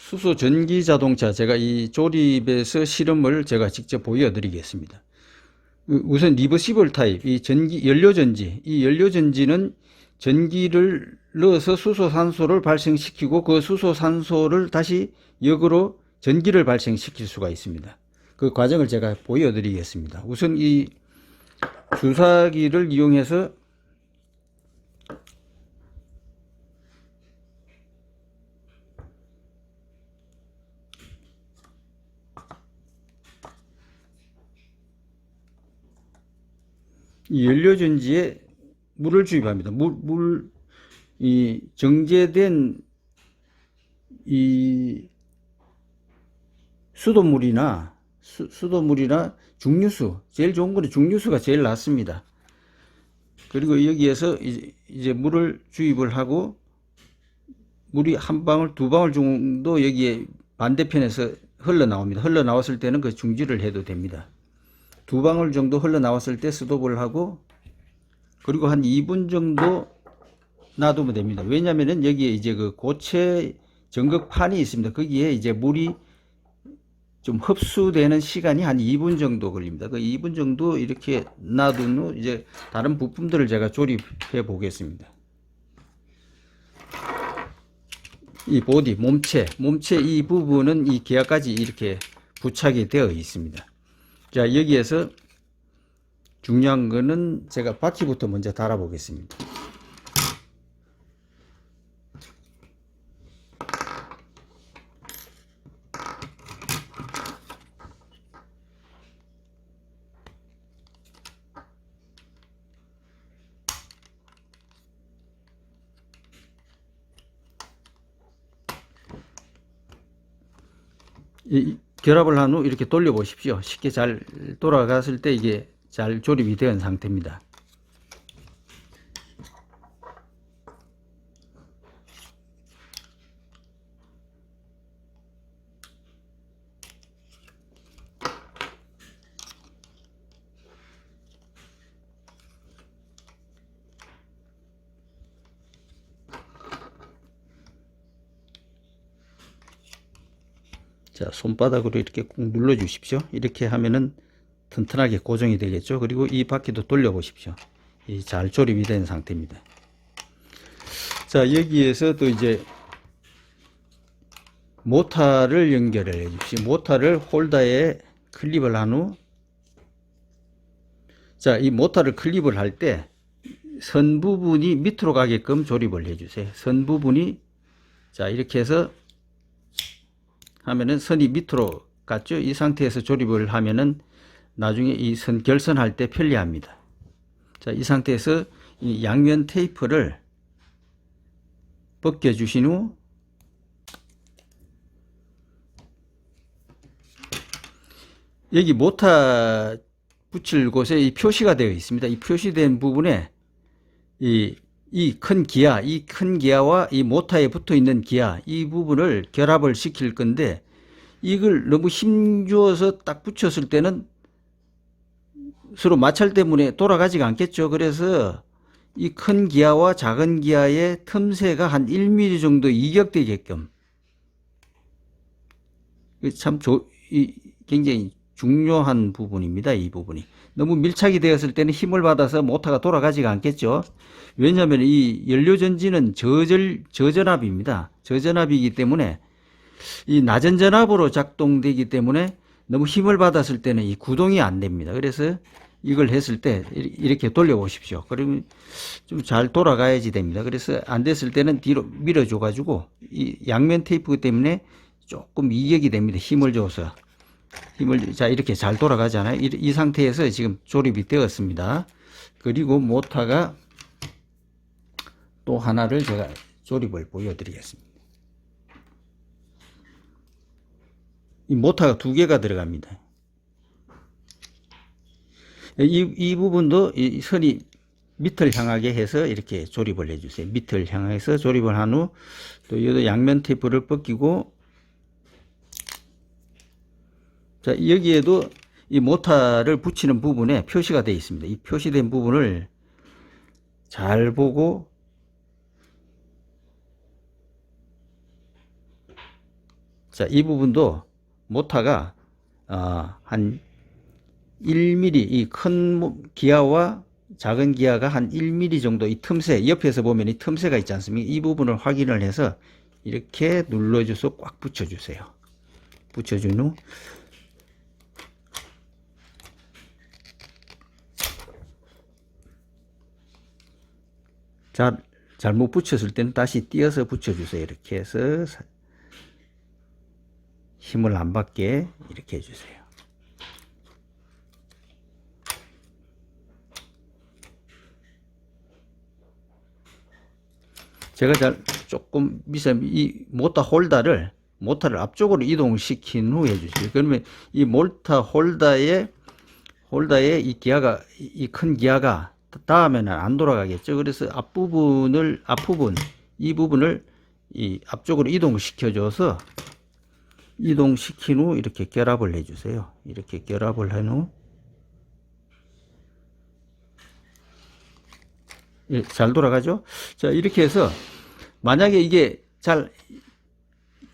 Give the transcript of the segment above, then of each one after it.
수소 전기 자동차 제가 이 조립에서 실험을 제가 직접 보여드리겠습니다. 우선 리버시블 타입, 이 전기 연료전지, 이 연료전지는 전기를 넣어서 수소산소를 발생시키고 그 수소산소를 다시 역으로 전기를 발생시킬 수가 있습니다. 그 과정을 제가 보여드리겠습니다. 우선 이 주사기를 이용해서 이 연료전지에 물을 주입합니다. 이 정제된 이 수돗물이나 중류수, 제일 좋은 거는 중류수가 제일 낫습니다. 그리고 여기에서 이제 물을 주입을 하고 물이 한 방울, 두 방울 정도 여기에 반대편에서 흘러나옵니다. 흘러나왔을 때는 그 중지를 해도 됩니다. 두 방울 정도 흘러나왔을 때 스톱을 하고 그리고 한 2분 정도 놔두면 됩니다. 왜냐면은 여기에 이제 그 고체 전극판이 있습니다. 거기에 이제 물이 좀 흡수되는 시간이 한 2분 정도 걸립니다. 그 2분 정도 이렇게 놔둔 후 이제 다른 부품들을 제가 조립해 보겠습니다. 이 보디, 몸체 이 부분은 이 기아까지 이렇게 부착이 되어 있습니다. 자, 여기에서 중요한 거는 제가 바퀴부터 먼저 달아 보겠습니다. 결합을 한 후 이렇게 돌려 보십시오. 쉽게 잘 돌아갔을 때 이게 잘 조립이 된 상태입니다. 자, 손바닥으로 이렇게 꾹 눌러 주십시오. 이렇게 하면은 튼튼하게 고정이 되겠죠. 그리고 이 바퀴도 돌려 보십시오. 잘 조립이 된 상태입니다. 자, 여기에서 또 이제 모터를 연결을 해 주십시오. 모터를 홀더에 클립을 한 후, 자, 이 모터를 클립을 할 때 선 부분이 밑으로 가게끔 조립을 해 주세요. 선 부분이, 자, 이렇게 해서 하면은 선이 밑으로 갔죠. 이 상태에서 조립을 하면은 나중에 이 선 결선할 때 편리합니다. 자, 이 상태에서 이 양면 테이프를 벗겨 주신 후 여기 모터 붙일 곳에 이 표시가 되어 있습니다. 이 표시된 부분에 이 큰 기아와 이 모터에 붙어 있는 기아, 이 부분을 결합을 시킬 건데, 이걸 너무 힘주어서 딱 붙였을 때는 서로 마찰 때문에 돌아가지가 않겠죠. 그래서 이 큰 기아와 작은 기아의 틈새가 한 1mm 정도 이격되게끔, 참 굉장히 중요한 부분입니다. 이 부분이 너무 밀착이 되었을 때는 힘을 받아서 모터가 돌아가지가 않겠죠. 왜냐하면 이 연료전지는 저전압입니다. 저전압이기 때문에 이 낮은 전압으로 작동되기 때문에 너무 힘을 받았을 때는 이 구동이 안 됩니다. 그래서 이걸 했을 때 이렇게 돌려 보십시오. 그러면 좀 잘 돌아가야지 됩니다. 그래서 안 됐을 때는 뒤로 밀어줘 가지고 이 양면 테이프 때문에 조금 이격이 됩니다. 힘을 줘서. 자, 이렇게 잘 돌아가잖아요. 이 상태에서 지금 조립이 되었습니다. 그리고 모터가 또 하나를 제가 조립을 보여드리겠습니다. 이 모터가 두 개가 들어갑니다. 이 부분도 이 선이 밑을 향하게 해서 이렇게 조립을 해주세요. 밑을 향해서 조립을 한 후 또 여기 양면 테이프를 벗기고, 자, 여기에도 이 모터를 붙이는 부분에 표시가 되어 있습니다. 이 표시된 부분을 잘 보고 자, 이 부분도 모타가 한 1mm, 이 큰 기아와 작은 기아가 한 1mm 정도 이 틈새, 옆에서 보면 이 틈새가 있지 않습니까? 이 부분을 확인을 해서 이렇게 눌러줘서 꽉 붙여주세요. 붙여준 후 잘못 붙였을 때는 다시 띄어서 붙여주세요. 이렇게 해서 힘을 안 받게 이렇게 해주세요. 제가 조금 이 모타를 앞쪽으로 이동시킨 후 해주세요. 그러면 이 모타 홀더의 이 기아가, 이 큰 기아가 다음에는 안 돌아가겠죠. 그래서 이 부분을 이 앞쪽으로 이동시켜줘서 이동시킨 후 이렇게 결합을 해주세요. 이렇게 결합을 한 후 잘 돌아가죠. 자, 이렇게 해서 만약에 이게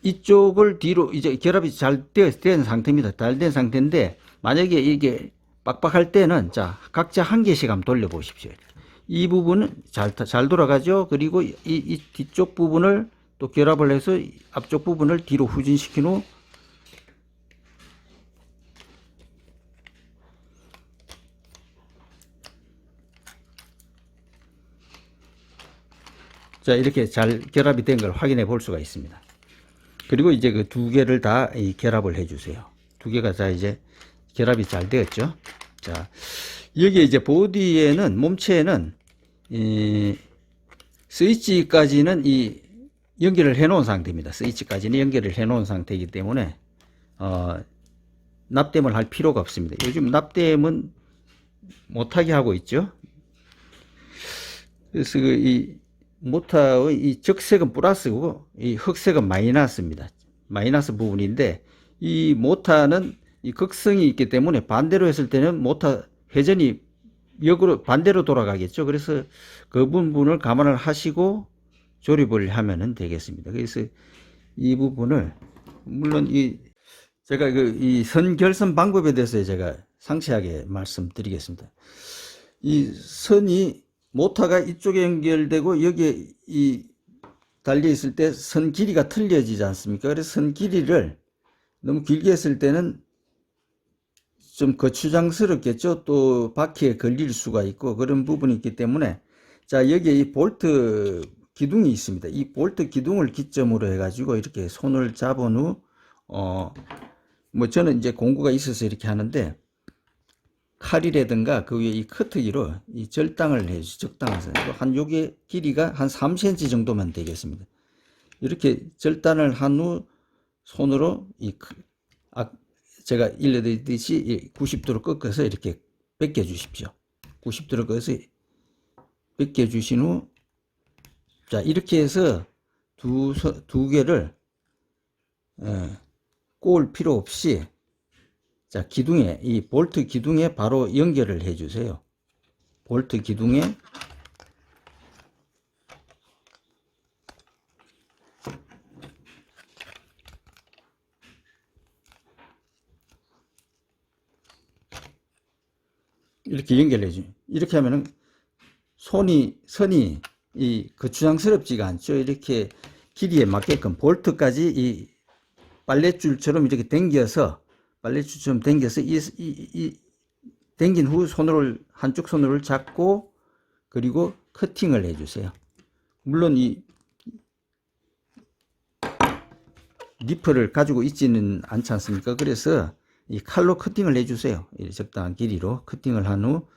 이쪽을 뒤로 이제 결합이 잘 된 상태입니다. 잘 된 상태인데 만약에 이게 빡빡할 때는 자, 각자 한 개씩 한번 돌려보십시오. 이 부분은 잘 돌아가죠. 그리고 이 뒤쪽 부분을 또 결합을 해서 앞쪽 부분을 뒤로 후진시킨 후 자, 이렇게 잘 결합이 된 걸 확인해 볼 수가 있습니다. 그리고 이제 그 두 개를 다 결합을 해 주세요. 두 개가 다 이제 결합이 잘 되었죠. 자, 여기에 이제 보디에는, 몸체에는 스위치까지는 연결을 해 놓은 상태입니다. 스위치까지는 연결을 해 놓은 상태이기 때문에 납땜을 할 필요가 없습니다. 요즘 납땜은 못하게 하고 있죠. 그래서 이 모타의 이 적색은 플러스고 이 흑색은 마이너스입니다. 마이너스 부분인데 이 모타는 이 극성이 있기 때문에 반대로 했을 때는 모타 회전이 역으로 반대로 돌아가겠죠. 그래서 그 부분을 감안을 하시고 조립을 하면 되겠습니다. 그래서 이 부분을 물론 제가 이 선 결선 방법에 대해서 제가 상세하게 말씀드리겠습니다. 이 선이 모타가 이쪽에 연결되고 여기에 달려 있을 때 선 길이가 틀려지지 않습니까? 그래서 선 길이를 너무 길게 했을 때는 좀 거추장스럽겠죠. 또 바퀴에 걸릴 수가 있고 그런 부분이 있기 때문에 자, 여기에 이 볼트 기둥이 있습니다. 이 볼트 기둥을 기점으로 해가지고 이렇게 손을 잡은 후 뭐 저는 이제 공구가 있어서 이렇게 하는데 칼이라든가 그 위에 이 커트기로 이 절단을 해주죠. 적당해서 한 요게 길이가 한 3cm 정도면 되겠습니다. 이렇게 절단을 한 후 손으로 제가 일러드렸듯이 90도로 꺾어서 이렇게 벗겨 주십시오. 90도로 꺾어서 벗겨 주신 후 자, 이렇게 해서 두 개를 꼬을 필요 없이 자, 기둥에, 이 볼트 기둥에 바로 연결을 해 주세요. 볼트 기둥에 이렇게 연결해 줘. 이렇게 하면은 선이 거추장스럽지가 않죠. 이렇게 길이에 맞게끔 볼트까지 이 빨랫줄처럼 이렇게 당겨서 당긴 후 한쪽 손으로 잡고 그리고 커팅을 해 주세요. 물론 이 니프를 가지고 있지는 않지 않습니까? 그래서 이 칼로 커팅을 해 주세요. 적당한 길이로 커팅을 한 후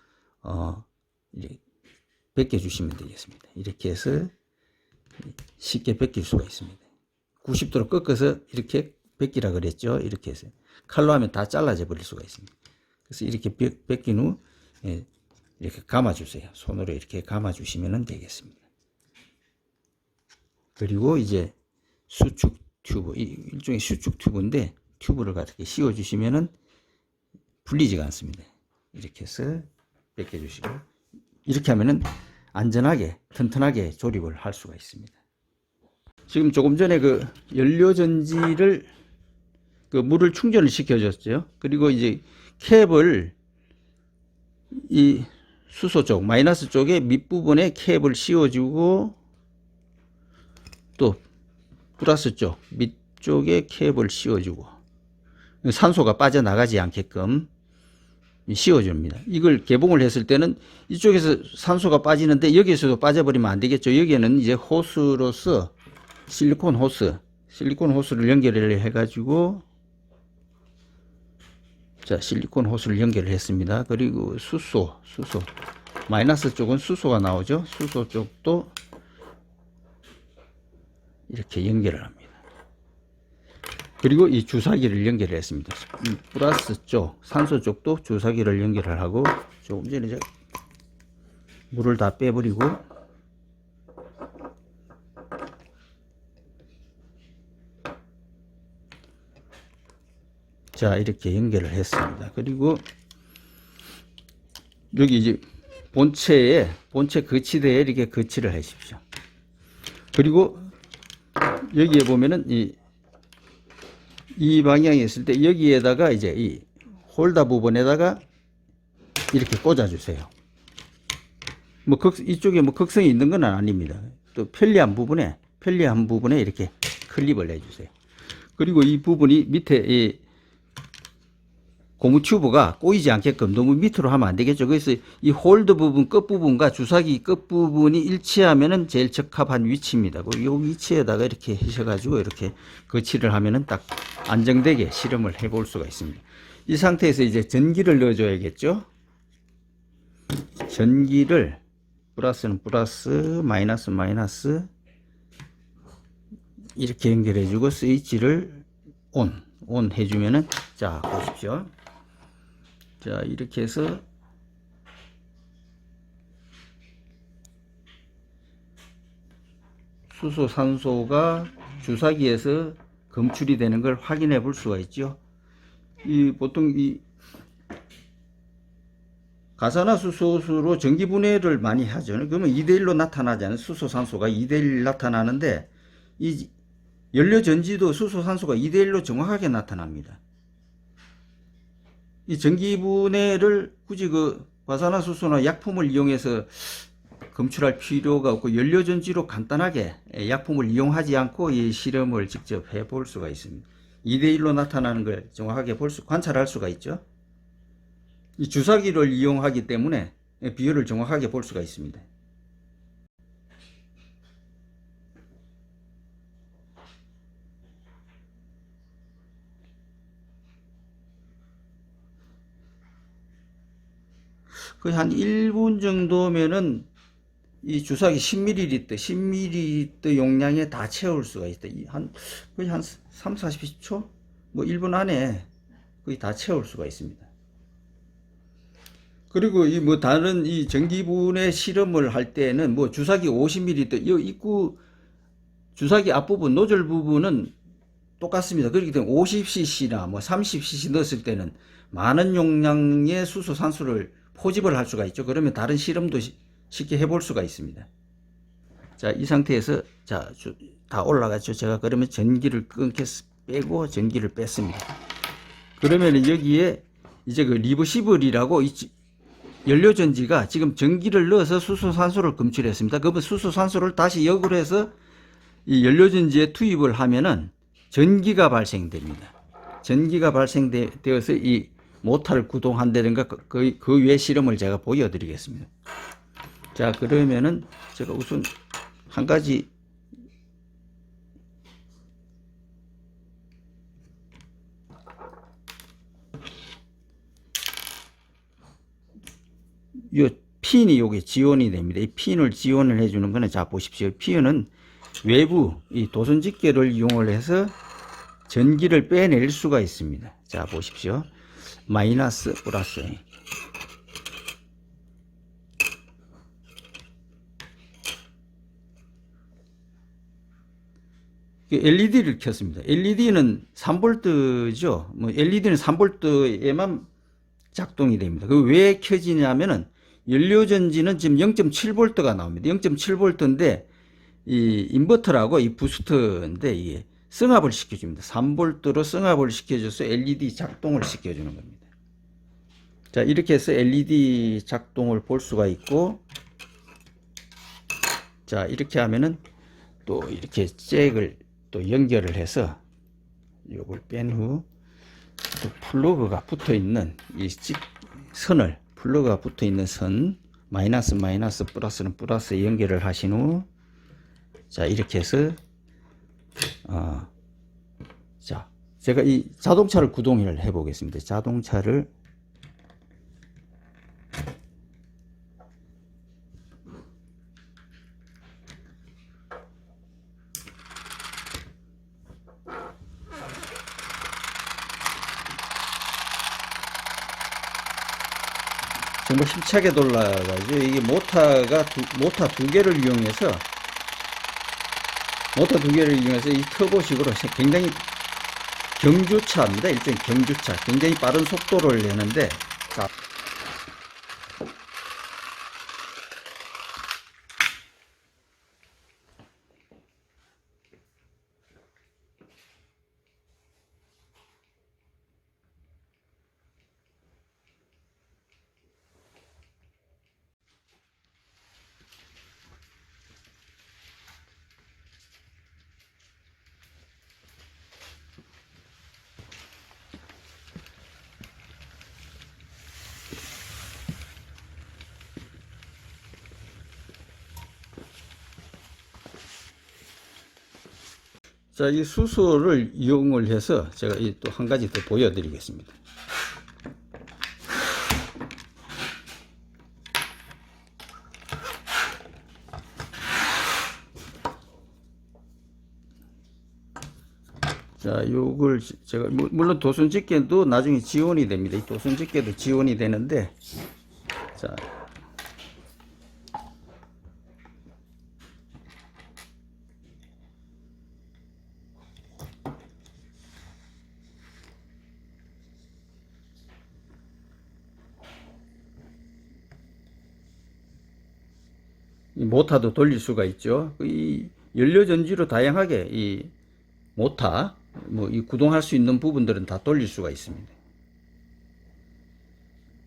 벗겨 주시면 되겠습니다. 이렇게 해서 쉽게 벗길 수가 있습니다. 90도로 꺾어서 이렇게 벗기라 그랬죠. 이렇게 해서 칼로 하면 다 잘라져 버릴 수가 있습니다. 그래서 이렇게 벗긴 후 이렇게 감아 주세요. 손으로 이렇게 감아 주시면 되겠습니다. 그리고 이제 수축 튜브, 일종의 수축 튜브인데 튜브를 이렇게 씌워 주시면은 풀리지가 않습니다. 이렇게 해서 벗겨 주시고 이렇게 하면은 안전하게 튼튼하게 조립을 할 수가 있습니다. 지금 조금 전에 그 연료 전지를 그 물을 충전을 시켜줬죠. 그리고 이제 캡을 이 수소 쪽, 마이너스 쪽에 밑부분에 캡을 씌워주고 또 플러스 쪽, 밑쪽에 캡을 씌워주고 산소가 빠져나가지 않게끔 씌워줍니다. 이걸 개봉을 했을 때는 이쪽에서 산소가 빠지는데 여기에서도 빠져버리면 안 되겠죠. 여기에는 이제 호스로서 실리콘 호스를 연결을 해가지고 자, 실리콘 호스를 연결을 했습니다. 그리고 수소 마이너스 쪽은 수소가 나오죠. 수소 쪽도 이렇게 연결을 합니다. 그리고 이 주사기를 연결을 했습니다. 플러스 쪽, 산소 쪽도 주사기를 연결을 하고 조금 전에 이제 물을 다 빼버리고 자, 이렇게 연결을 했습니다. 그리고 여기 이제 본체 거치대에 이렇게 거치를 하십시오. 그리고 여기에 보면은 이 방향에 있을 때 여기에다가 이제 이 홀더 부분에다가 이렇게 꽂아 주세요. 뭐 이쪽에 뭐 극성이 있는 건 아닙니다. 또 편리한 부분에 이렇게 클립을 해 주세요. 그리고 이 부분이 밑에 이 고무 튜브가 꼬이지 않게끔 너무 밑으로 하면 안 되겠죠. 그래서 이 홀더 부분 끝부분과 주사기 끝부분이 일치하면은 제일 적합한 위치입니다. 이 위치에다가 이렇게 하셔가지고 이렇게 거치를 하면은 딱 안정되게 실험을 해볼 수가 있습니다. 이 상태에서 이제 전기를 넣어줘야겠죠. 전기를 플러스는 플러스, 마이너스는 마이너스 이렇게 연결해주고 스위치를 온 해주면은 자 보십시오. 자, 이렇게 해서 수소, 산소가 주사기에서 검출이 되는 걸 확인해 볼 수가 있죠. 보통 이 가산화수소로 전기 분해를 많이 하죠. 그러면 2대1로 나타나잖아요. 수소, 산소가 2대1 나타나는데 이 연료 전지도 수소, 산소가 2대1로 정확하게 나타납니다. 이 전기 분해를 굳이 그 과산화수소나 약품을 이용해서 검출할 필요가 없고 연료 전지로 간단하게 약품을 이용하지 않고 이 실험을 직접 해볼 수가 있습니다. 2대1로 나타나는 걸 정확하게 관찰할 수가 있죠. 이 주사기를 이용하기 때문에 비율을 정확하게 볼 수가 있습니다. 거의 한 1분 정도면은 이 주사기 10ml 용량에 다 채울 수가 있다. 거의 한 3, 40초? 뭐 1분 안에 거의 다 채울 수가 있습니다. 그리고 뭐 다른 이 전기분해 실험을 할 때는 뭐 주사기 50ml, 이 입구 주사기 앞부분, 노즐 부분은 똑같습니다. 그렇기 때문에 50cc나 뭐 30cc 넣었을 때는 많은 용량의 수소, 산소를 포집을 할 수가 있죠. 그러면 다른 실험도 쉽게 해볼 수가 있습니다. 자, 이 상태에서 자, 다 올라갔죠. 제가 그러면 전기를 빼고 전기를 뺐습니다. 그러면 여기에 이제 그 리버시블이라고 연료전지가 지금 전기를 넣어서 수소산소를 검출했습니다. 그러면 수소산소를 다시 역으로 해서 이 연료전지에 투입을 하면은 전기가 발생됩니다. 전기가 발생되어서 이 모터를 구동한다든가 그 외 실험을 제가 보여드리겠습니다. 자, 그러면은 제가 우선 한 가지 요 핀이 요게 지원이 됩니다. 이 핀을 지원을 해주는 거는 자 보십시오. 핀은 외부 이 도선 집게를 이용을 해서 전기를 빼낼 수가 있습니다. 자 보십시오. 마이너스 플러스 LED를 켰습니다. LED는 3V죠. 뭐 LED는 3V에만 작동이 됩니다. 그 왜 켜지냐면은 연료전지는 지금 0.7V가 나옵니다. 0.7V인데 이 인버터라고 이 부스터인데 이게 승합을 시켜줍니다. 3V로 승합을 시켜줘서 LED 작동을 시켜주는 겁니다. 자, 이렇게 해서 LED 작동을 볼 수가 있고, 자, 이렇게 하면은 또 이렇게 잭을 또 연결을 해서 이걸 뺀 후 또 플러그가 붙어 있는 이 선을, 플러그가 붙어 있는 선, 마이너스 마이너스 플러스는 플러스 연결을 하신 후, 자, 이렇게 해서 자, 제가 이 자동차를 구동을 해 보겠습니다. 자동차를 정말 힘차게 돌아가죠. 이게 모터 두 개를 이용해서 이 터보식으로 굉장히 경주차입니다. 일종의 경주차. 굉장히 빠른 속도를 내는데, 자, 자, 이 수소를 이용을 해서 제가 또 한 가지 더 보여드리겠습니다. 자, 요걸 제가 물론 도선집게도 나중에 지원이 됩니다. 이 도선집게도 지원이 되는데, 자, 이 모터도 돌릴 수가 있죠. 이 연료전지로 다양하게 이 모터, 이 구동할 수 있는 부분들은 다 돌릴 수가 있습니다.